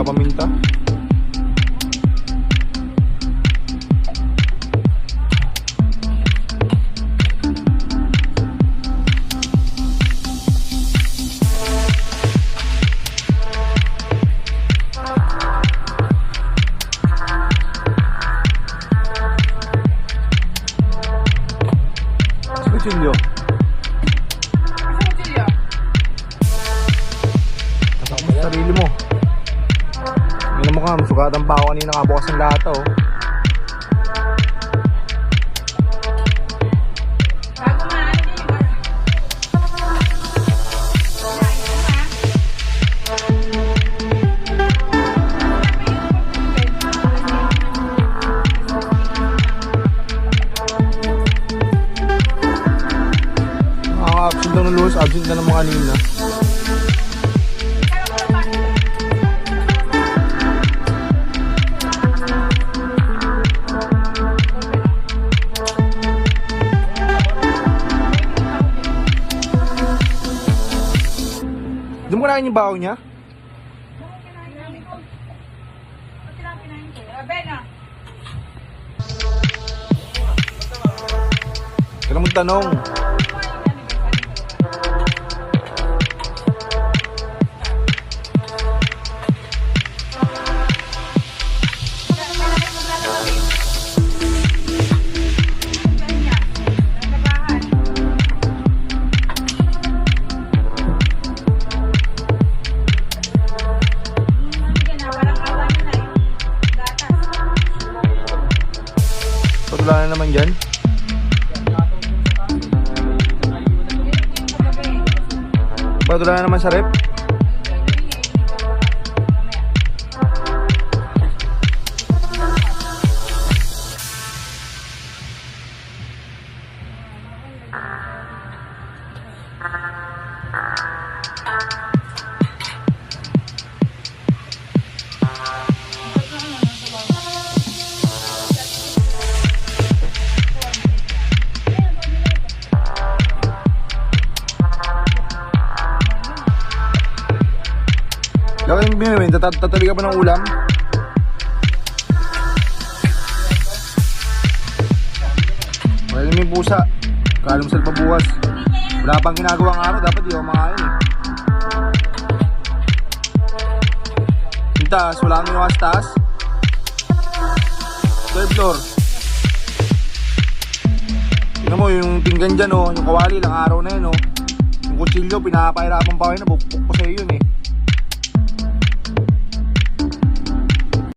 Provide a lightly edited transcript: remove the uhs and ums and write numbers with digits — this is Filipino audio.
Sila paminta. Kutsilyo. Kasama mo sarili mo. Ganun mo ka, masugatan pa ako kanina kabukas ng lahat oh. Absent daw ng Luis, absent na naman kanina. Di mo kinain yung baho niya? Kailan mong tanong? Wala na naman dyan. Ba't wala na naman sa rep? Laki yung binawin, tatabi ka pa ng ulam? Wala yung pusa, kalumsal pa bukas. Wala pang ginagawang araw, dapat di ako makain eh. Yung taas, wala kang iwas taas. Third floor. Tingnan mo yung pinggan dyan oh, yung kawali, ilang araw na yun oh. Yung kutsilyo, pinapahirapan pa kayo na, bukbuk ko sa'yo yun eh.